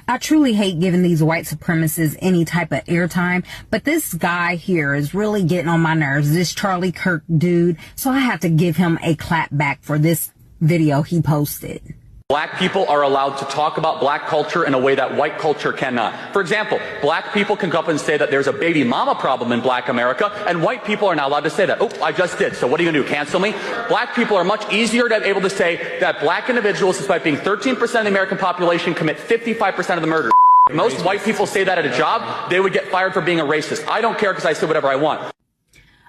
I truly hate giving these white supremacists any type of airtime, but this guy here is really getting on my nerves, this Charlie Kirk dude, so I have to give him a clap back for this video he posted. Black people are allowed to talk about black culture in a way that white culture cannot. For example, black people can go up and say that there's a baby mama problem in black America, and white people are not allowed to say that. Oh, I just did, so what are you going to do, cancel me? Black people are much easier to be able to say that black individuals, despite being 13% of the American population, commit 55% of the murder. If most white people say that at a job, they would get fired for being a racist. I don't care because I say whatever I want.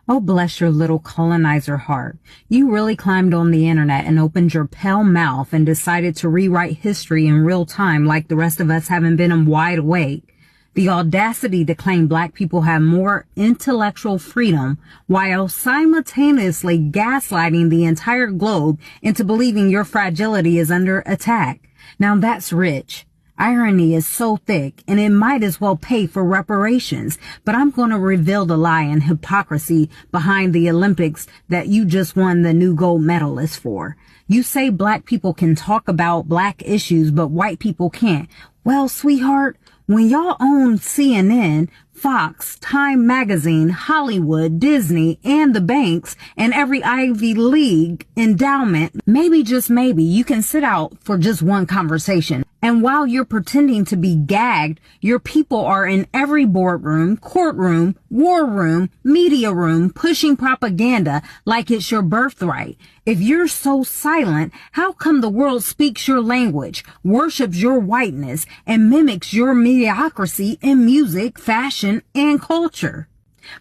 Oh, bless your little colonizer heart. You really climbed on the internet and opened your pale mouth and decided to rewrite history in real time like the rest of us haven't been wide awake. The audacity to claim black people have more intellectual freedom while simultaneously gaslighting the entire globe into believing your fragility is under attack. Now that's rich. Irony is so thick, and it might as well pay for reparations. But I'm going to reveal the lie and hypocrisy behind the Olympics that you just won the new gold medalist for. You say black people can talk about black issues, but white people can't. Well, sweetheart, when y'all own CNN, Fox, Time Magazine, Hollywood, Disney, and the banks, and every Ivy League endowment, maybe, just maybe, you can sit out for just one conversation. And while you're pretending to be gagged, your people are in every boardroom, courtroom, war room, media room, pushing propaganda like it's your birthright. If you're so silent, how come the world speaks your language, worships your whiteness, and mimics your mediocrity in music, fashion, and culture?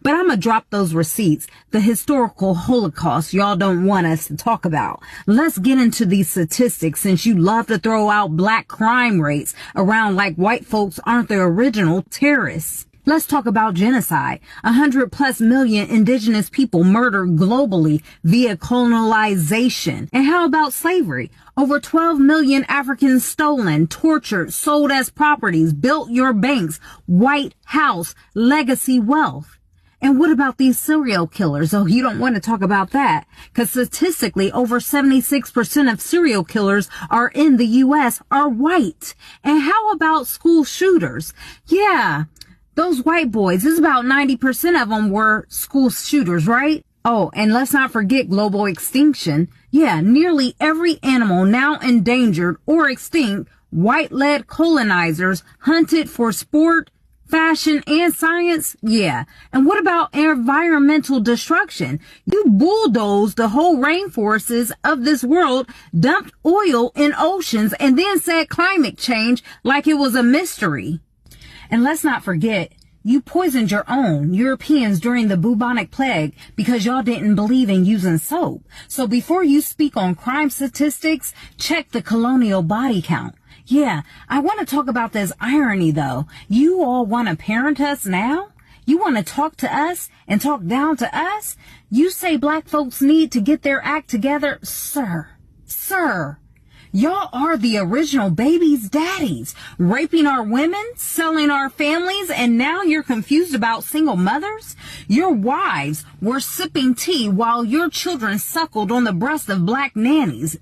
But I'm going to drop those receipts, the historical Holocaust y'all don't want us to talk about. Let's get into these statistics since you love to throw out black crime rates around like white folks aren't the original terrorists. Let's talk about genocide. 100+ million indigenous people murdered globally via colonization. And how about slavery? Over 12 million Africans stolen, tortured, sold as properties, built your banks, White House, legacy wealth. And what about these serial killers? Oh, you don't want to talk about that. Because statistically, over 76% of serial killers are in the U.S. are white. And how about school shooters? Yeah, those white boys, this is about 90% of them were school shooters, right? Oh, and let's not forget global extinction. Yeah, nearly every animal now endangered or extinct, white-led colonizers hunted for sport, fashion, and science? Yeah. And what about environmental destruction? You bulldozed the whole rainforests of this world, dumped oil in oceans, and then said climate change like it was a mystery. And let's not forget, you poisoned your own Europeans during the bubonic plague because y'all didn't believe in using soap. So before you speak on crime statistics, check the colonial body count. Yeah, I want to talk about this irony, though. You all want to parent us now? You want to talk to us and talk down to us? You say black folks need to get their act together? Sir, y'all are the original baby's daddies, raping our women, selling our families, and now you're confused about single mothers? Your wives were sipping tea while your children suckled on the breast of black nannies.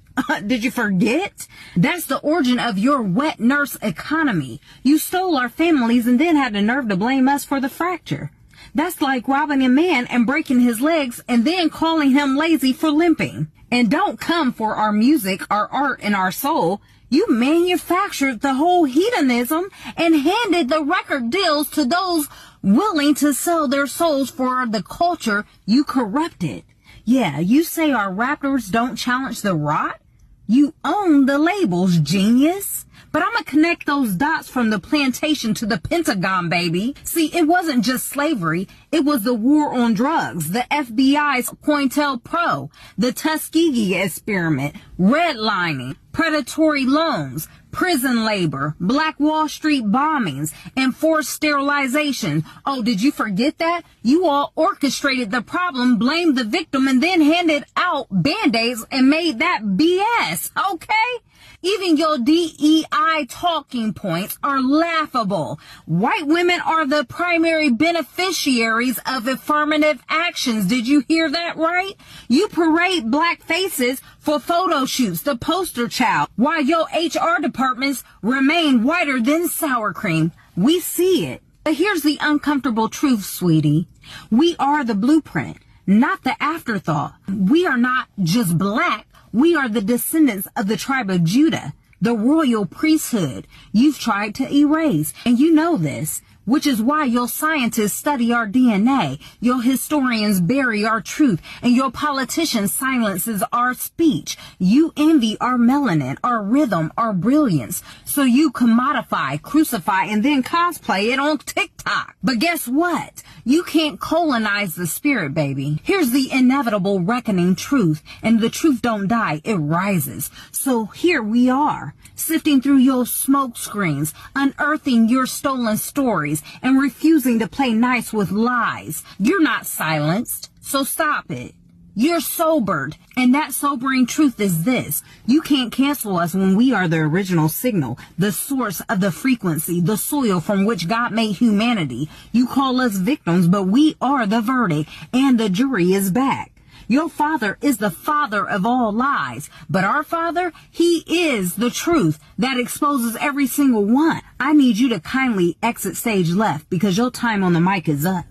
Did you forget? That's the origin of your wet nurse economy. You stole our families and then had the nerve to blame us for the fracture. That's like robbing a man and breaking his legs and then calling him lazy for limping. And don't come for our music, our art, and our soul. You manufactured the whole hedonism and handed the record deals to those willing to sell their souls for the culture you corrupted. Yeah, you say our rappers don't challenge the rot? You own the labels, genius. But I'm going to connect those dots from the plantation to the Pentagon, baby. See, it wasn't just slavery. It was the war on drugs, the FBI's COINTELPRO, the Tuskegee experiment, redlining, predatory loans, prison labor, Black Wall Street bombings, and forced sterilization. Oh, did you forget that? You all orchestrated the problem, blamed the victim, and then handed out Band-Aids and made that BS, okay? Even your DEI talking points are laughable. White women are the primary beneficiaries of affirmative actions. Did you hear that right? You parade black faces for photo shoots, the poster child, while your HR departments remain whiter than sour cream. We see it. But here's the uncomfortable truth, sweetie. We are the blueprint, not the afterthought. We are not just black. We are the descendants of the tribe of Judah, the royal priesthood you've tried to erase. And you know this, which is why your scientists study our DNA, your historians bury our truth, and your politicians silences our speech. You envy our melanin, our rhythm, our brilliance, so you commodify, crucify, and then cosplay it on TikTok. But guess what? You can't colonize the spirit, baby. Here's the inevitable reckoning truth, and the truth don't die, it rises. So here we are, sifting through your smoke screens, unearthing your stolen stories, and refusing to play nice with lies. You're not silenced, so stop it. You're sobered, and that sobering truth is this. You can't cancel us when we are the original signal, the source of the frequency, the soil from which God made humanity. You call us victims, but we are the verdict, and the jury is back. Your father is the father of all lies, but our father, he is the truth that exposes every single one. I need you to kindly exit stage left because your time on the mic is up.